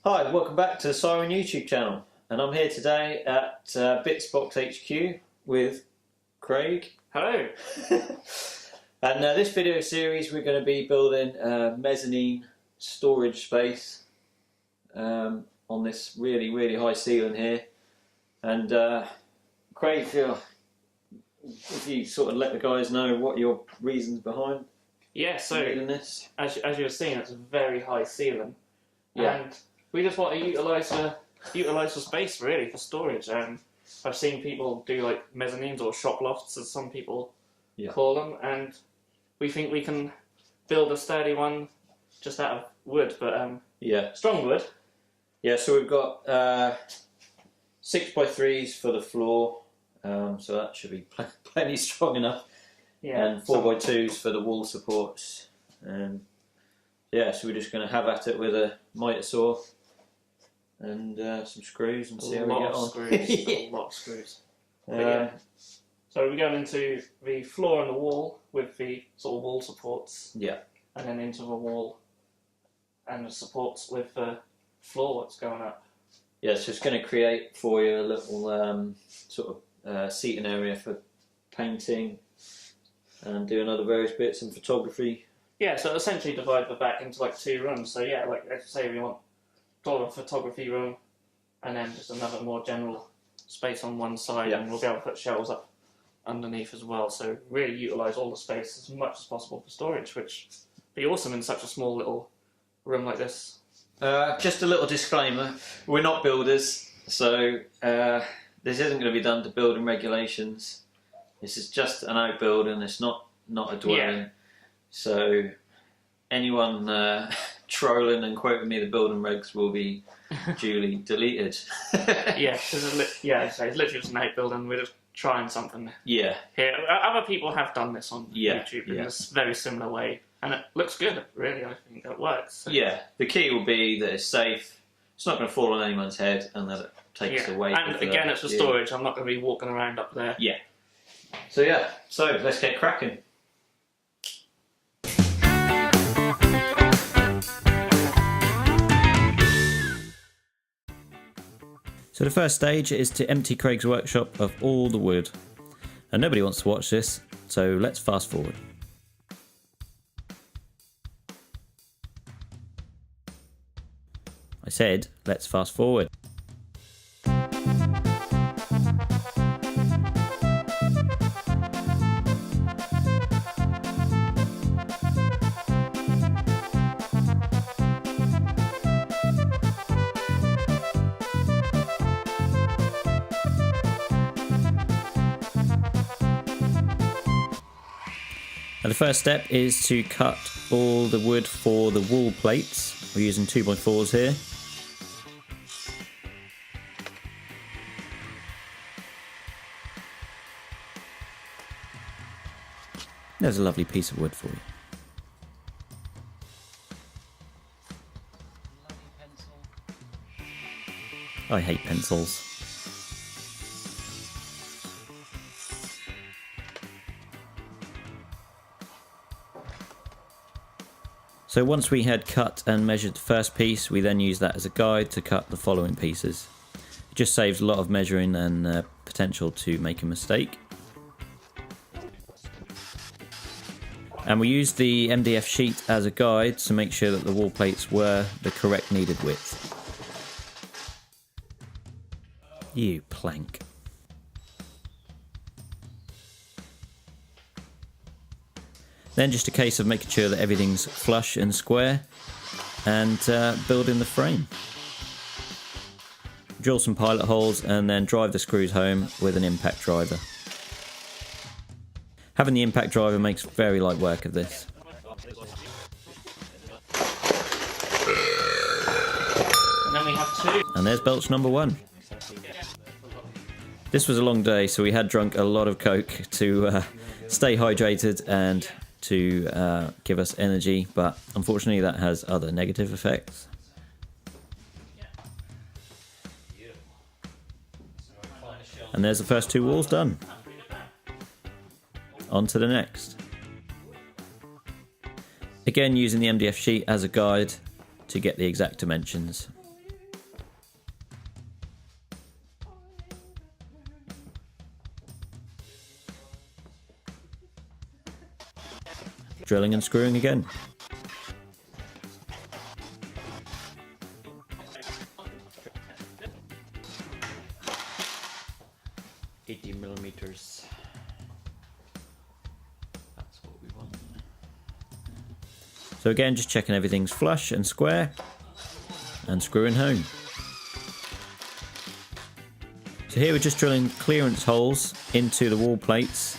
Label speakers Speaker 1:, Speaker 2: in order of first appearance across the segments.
Speaker 1: Hi, welcome back to the Siren YouTube channel, and I'm here today at Bitsbox HQ with Craig.
Speaker 2: Hello.
Speaker 1: And this video series we're going to be building a mezzanine storage space on this really high ceiling here. And Craig, if you sort of let the guys know what your reasons behind building this.
Speaker 2: As you were seeing, it's a very high ceiling,
Speaker 1: and
Speaker 2: we just want to utilise the space really for storage. I've seen people do like mezzanines or shop lofts, as some people call them, and we think we can build a sturdy one just out of wood, but strong wood.
Speaker 1: Yeah, so we've got 6x3s for the floor, so that should be plenty strong enough.
Speaker 2: Yeah,
Speaker 1: and 4x2s for the wall supports. So we're just going to have at it with a miter saw and some screws and see how we get on.
Speaker 2: A lot of screws. So we're going into the floor and the wall with the sort of wall supports.
Speaker 1: Yeah.
Speaker 2: And then into the wall and the supports with the floor that's going up.
Speaker 1: Yeah, so it's going to create for you a little sort of seating area for painting and doing other various bits and photography. Yeah,
Speaker 2: so essentially divide the back into like 2 rooms. So yeah, like let's say we want a photography room and then just another more general space on one side, and we'll be able to put shelves up underneath as well. So really utilise all the space as much as possible for storage, which would be awesome in such a small little room like this.
Speaker 1: Just a little disclaimer, we're not builders, so this isn't going to be done to building regulations. This is just an outbuilding, it's not a dwelling.
Speaker 2: Yeah.
Speaker 1: So anyone trolling and quoting me the building regs will be duly deleted.
Speaker 2: It's literally just an outbuilding. We're just trying something here. Other people have done this on YouTube in this very similar way, and it looks good, really. I think it works. So.
Speaker 1: Yeah, the key will be that it's safe, it's not going to fall on anyone's head, and that it takes away.
Speaker 2: And again, it's for storage. I'm not going to be walking around up there.
Speaker 1: Yeah. So let's get cracking. So the first stage is to empty Craig's workshop of all the wood. And nobody wants to watch this, so let's fast forward. I said, let's fast forward. And the first step is to cut all the wood for the wall plates. We're using 2x4s here. There's a lovely piece of wood for you. I hate pencils. So once we had cut and measured the first piece, we then use that as a guide to cut the following pieces. It just saves a lot of measuring and potential to make a mistake. And we used the MDF sheet as a guide to make sure that the wall plates were the correct needed width. You plank. Then just a case of making sure that everything's flush and square and building the frame. Drill some pilot holes and then drive the screws home with an impact driver. Having the impact driver makes very light work of this.
Speaker 2: And then we have 2.
Speaker 1: And there's belch number 1. This was a long day, so we had drunk a lot of Coke to stay hydrated and to give us energy, but unfortunately that has other negative effects. And there's the first 2 walls done. On to the next. Again, using the MDF sheet as a guide to get the exact dimensions. drilling and screwing again. 80mm. That's what we want. So again, just checking everything's flush and square and screwing home. So here we're just drilling clearance holes into the wall plates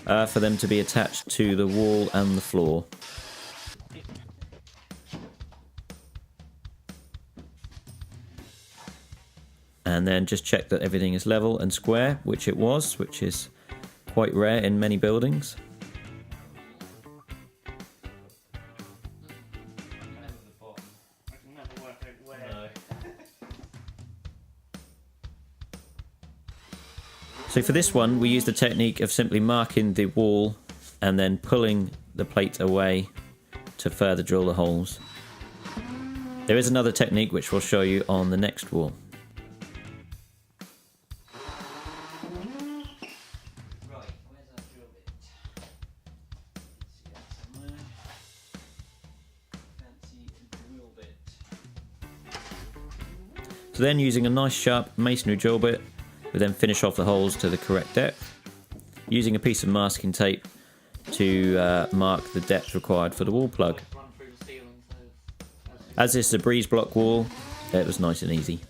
Speaker 1: for them to be attached to the wall and the floor. And then just check that everything is level and square, which it was, which is quite rare in many buildings. So for this one, we use the technique of simply marking the wall and then pulling the plate away to further drill the holes. There is another technique which we'll show you on the next wall. So then, using a nice sharp masonry drill bit, we then finish off the holes to the correct depth, using a piece of masking tape to mark the depth required for the wall plug. As this is a breeze block wall, it was nice and easy.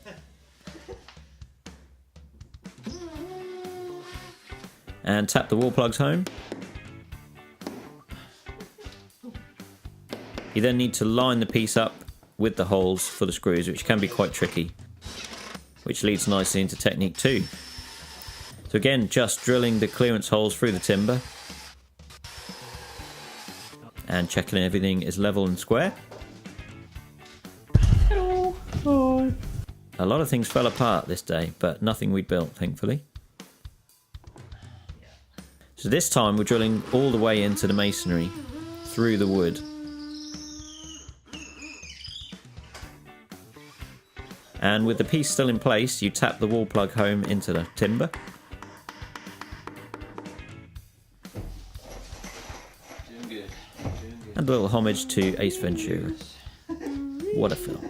Speaker 1: And tap the wall plugs home. You then need to line the piece up with the holes for the screws, which can be quite tricky, which leads nicely into technique 2. So again, just drilling the clearance holes through the timber and checking everything is level and square.
Speaker 2: Hello. Hi.
Speaker 1: A lot of things fell apart this day, but nothing we built, thankfully. So this time we're drilling all the way into the masonry through the wood. And with the piece still in place, you tap the wall plug home into the timber.
Speaker 3: Doing good.
Speaker 1: And a little homage to Ace Ventura. What a film.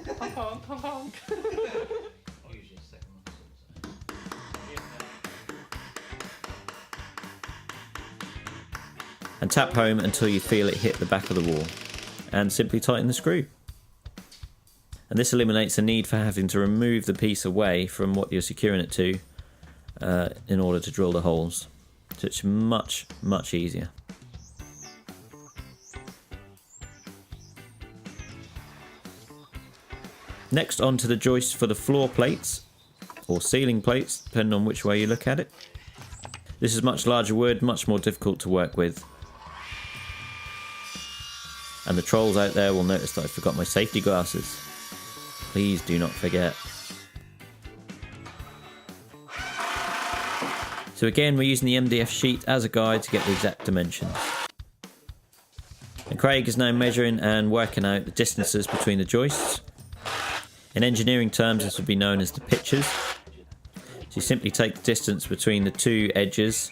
Speaker 1: And tap home until you feel it hit the back of the wall. And simply tighten the screw. And this eliminates the need for having to remove the piece away from what you're securing it to in order to drill the holes. So it's much, much easier. Next, onto the joists for the floor plates, or ceiling plates, depending on which way you look at it. This is much larger wood, much more difficult to work with. And the trolls out there will notice that I forgot my safety glasses. Please do not forget. So again, we're using the MDF sheet as a guide to get the exact dimensions. And Craig is now measuring and working out the distances between the joists. In engineering terms, this would be known as the pitches. So you simply take the distance between the two edges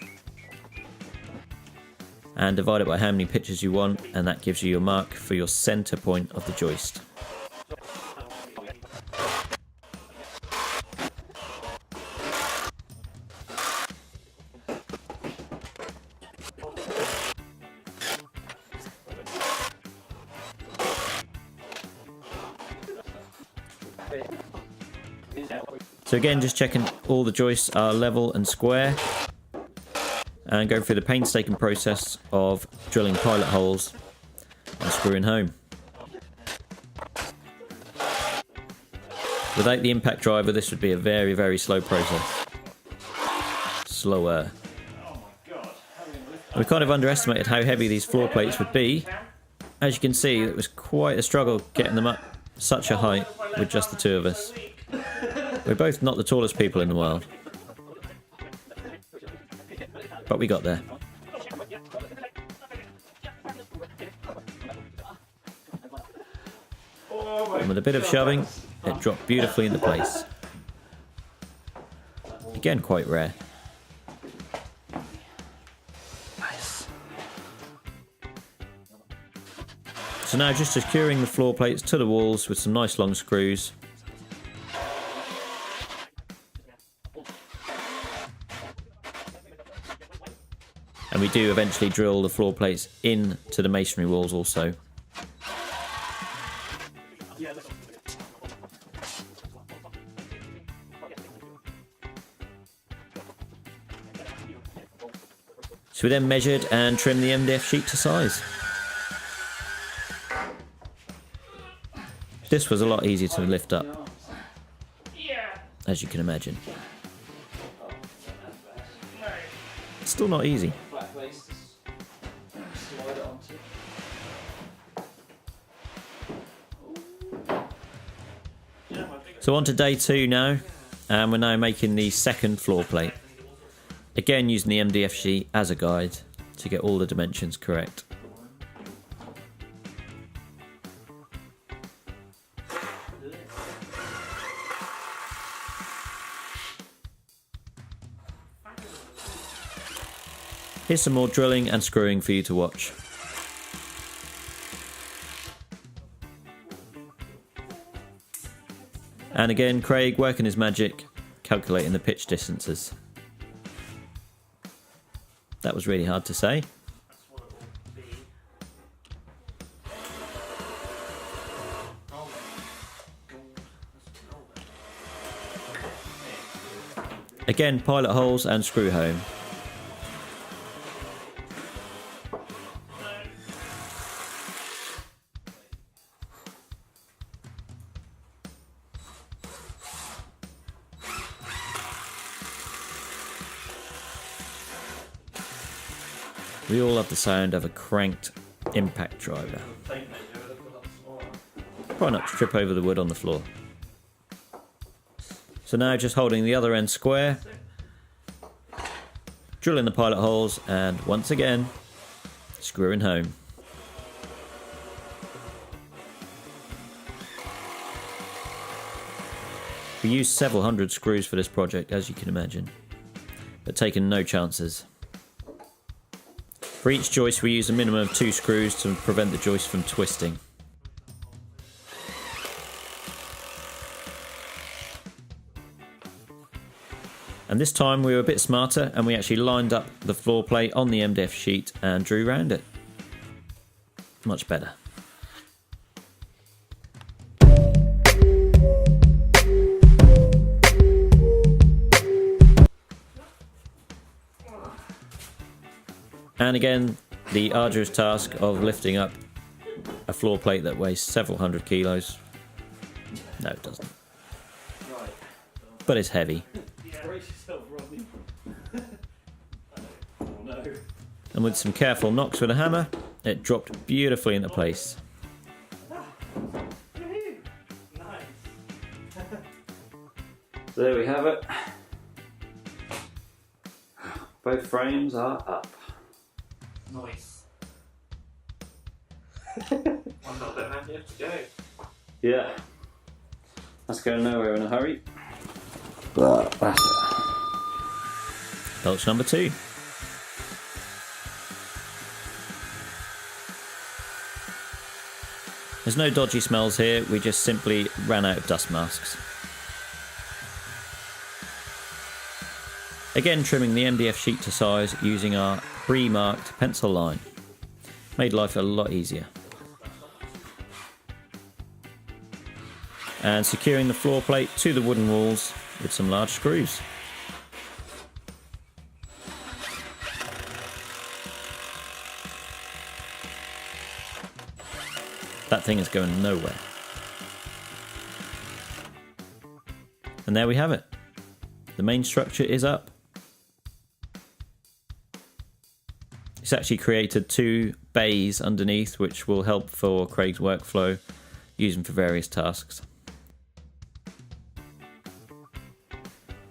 Speaker 1: and divide it by how many pitches you want, and that gives you your mark for your center point of the joist. So again, just checking all the joists are level and square, and go through the painstaking process of drilling pilot holes and screwing home. Without the impact driver, this would be a very, very slow process. Slower. We kind of underestimated how heavy these floor plates would be. As you can see, it was quite a struggle getting them up such a height with just the two of us. We're both not the tallest people in the world, but we got there. And with a bit of shoving, it dropped beautifully into place. Again, quite rare.
Speaker 2: Nice.
Speaker 1: So now just securing the floor plates to the walls with some nice long screws. And we do eventually drill the floor plates into the masonry walls also. So we then measured and trimmed the MDF sheet to size. This was a lot easier to lift up, as you can imagine. It's still not easy. So on to day 2 now, and we're now making the second floor plate. Again using the MDF sheet as a guide to get all the dimensions correct. Here's some more drilling and screwing for you to watch. And again, Craig working his magic, calculating the pitch distances. That was really hard to say. Again, pilot holes and screw home. We all love the sound of a cranked impact driver. Try not to trip over the wood on the floor. So now just holding the other end square, drilling the pilot holes, and once again, screwing home. We used several hundred screws for this project, as you can imagine, but taking no chances. For each joist we use a minimum of 2 screws to prevent the joist from twisting. And this time we were a bit smarter and we actually lined up the floor plate on the MDF sheet and drew round it. Much better. And again, the arduous task of lifting up a floor plate that weighs several hundred kilos. No, it doesn't. But it's heavy. And with some careful knocks with a hammer, it dropped beautifully into place. So there we have it. Both frames are up.
Speaker 2: Nice. One little bit handy to go.
Speaker 1: Yeah. That's going nowhere in a hurry. But that's it. Belch number 2. There's no dodgy smells here, we just simply ran out of dust masks. Again trimming the MDF sheet to size using our pre-marked pencil line. Made life a lot easier. And securing the floor plate to the wooden walls with some large screws. That thing is going nowhere. And there we have it. The main structure is up. It's actually created 2 bays underneath, which will help for Craig's workflow, use them for various tasks.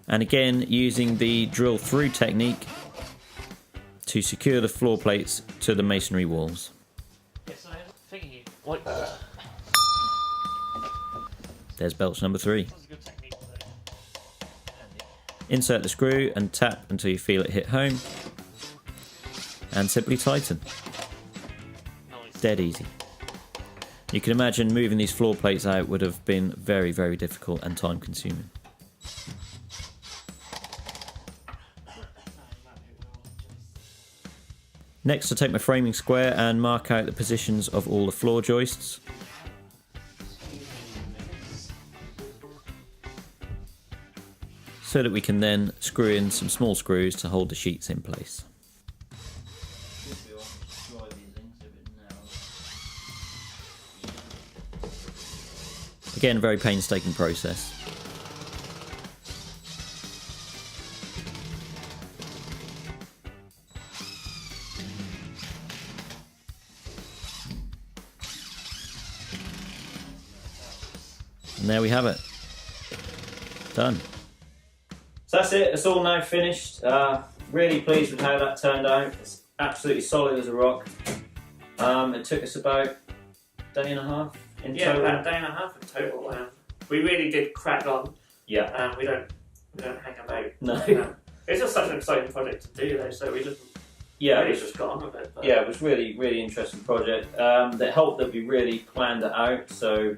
Speaker 1: And again, using the drill through technique to secure the floor plates to the masonry walls.
Speaker 2: Yes, I figure you like
Speaker 1: There's belch number 3.
Speaker 2: That's a good technique.
Speaker 1: Insert the screw and tap until you feel it hit home. And simply tighten.
Speaker 2: Nice.
Speaker 1: Dead easy. You can imagine moving these floor plates out would have been very, very difficult and time consuming. Next, I'll take my framing square and mark out the positions of all the floor joists. So that we can then screw in some small screws to hold the sheets in place. Again, a very painstaking process. And there we have it. Done. So that's it, it's all now finished. Really pleased with how that turned out. It's absolutely solid as a rock. It took us about a day and a half in total.
Speaker 2: About a day and a half in total. We really did crack on.
Speaker 1: Yeah.
Speaker 2: We don't hang about.
Speaker 1: No.
Speaker 2: It's just such an exciting project to do though, so we just just got on with it. But.
Speaker 1: Yeah, it was really, really interesting project. That helped that we really planned it out, so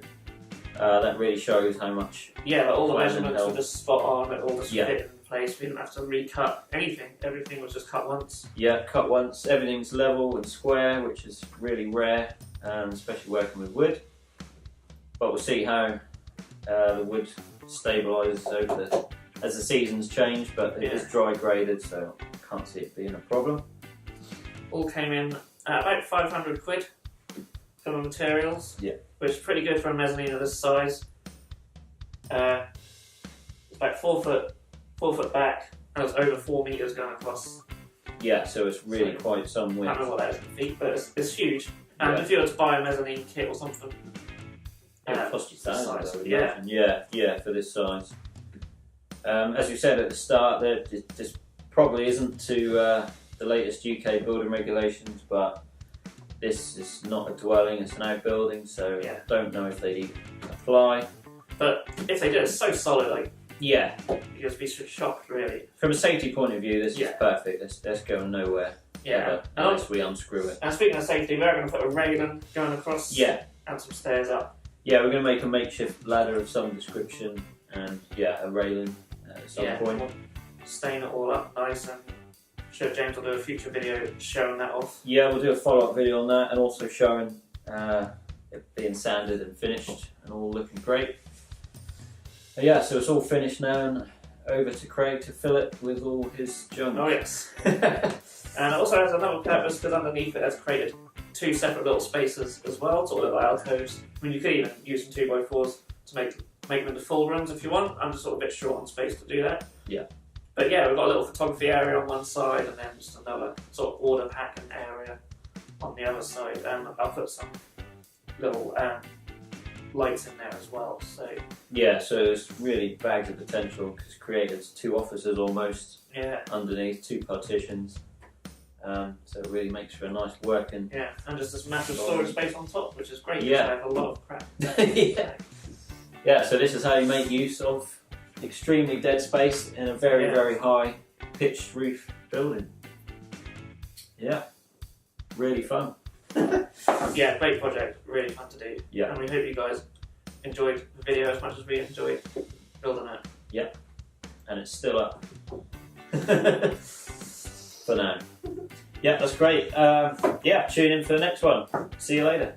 Speaker 1: that really shows how much.
Speaker 2: Yeah, all the measurements were just spot on. It all just fit in place. We didn't have to recut anything. Everything was just cut once.
Speaker 1: Yeah, cut once. Everything's level and square, which is really rare, especially working with wood. But we'll see how the wood stabilises as the seasons change. But it is dry graded, so I can't see it being a problem.
Speaker 2: All came in at about 500 quid for the materials.
Speaker 1: Yeah.
Speaker 2: Which is pretty good for a mezzanine of this size. It's about 4 foot back, and it's over 4 meters going across.
Speaker 1: Yeah, so it's really quite some width.
Speaker 2: I don't know what that is in feet, but it's huge. And if you were to buy a mezzanine kit or something,
Speaker 1: it would cost you thousands, I would
Speaker 2: yeah.
Speaker 1: imagine. Yeah, for this size. As we said at the start, this probably isn't to the latest UK building regulations, but this is not a dwelling, it's an outbuilding, so I don't know if they'd even apply.
Speaker 2: But if they do, it's so solid, like,
Speaker 1: yeah,
Speaker 2: you'd just be shocked, really.
Speaker 1: From a safety point of view, this is perfect. Let's go nowhere.
Speaker 2: Yeah.
Speaker 1: Unless we unscrew it.
Speaker 2: And speaking of safety, we're going to put a railing going across.
Speaker 1: Yeah.
Speaker 2: And some stairs up.
Speaker 1: Yeah, we're going to make a makeshift ladder of some description, and a railing at some point.
Speaker 2: We'll stain it all up nice, and sure James will do a future video showing that off.
Speaker 1: Yeah, we'll do a follow-up video on that, and also showing it being sanded and finished and all looking great. Yeah, so it's all finished now, and over to Craig to fill it with all his junk.
Speaker 2: Oh yes. And it also has another purpose, because underneath it has created 2 separate little spaces as well, sort of little alcoves. I mean, you could even use some 2x4s to make them into full rooms if you want. I'm just sort of a bit short on space to do that.
Speaker 1: Yeah.
Speaker 2: But yeah, we've got a little photography area on one side, and then just another sort of order packing area on the other side. And I'll put some little lights in there as well. So
Speaker 1: yeah, so it's really bags of potential, because it's created 2 offices almost underneath, 2 partitions. So it really makes for a nice working.
Speaker 2: Yeah, and just this massive storage space on top, which is great.
Speaker 1: Yeah,
Speaker 2: I have a lot of crap.
Speaker 1: Yeah. So this is how you make use of extremely dead space in a very, very high pitched roof building. Yeah, really fun.
Speaker 2: Yeah, great project, really fun to do.
Speaker 1: Yeah.
Speaker 2: And we hope you guys enjoyed the video as much as we enjoyed building it.
Speaker 1: Yeah, and it's still up for now. Yeah, that's great. Tune in for the next one. See you later.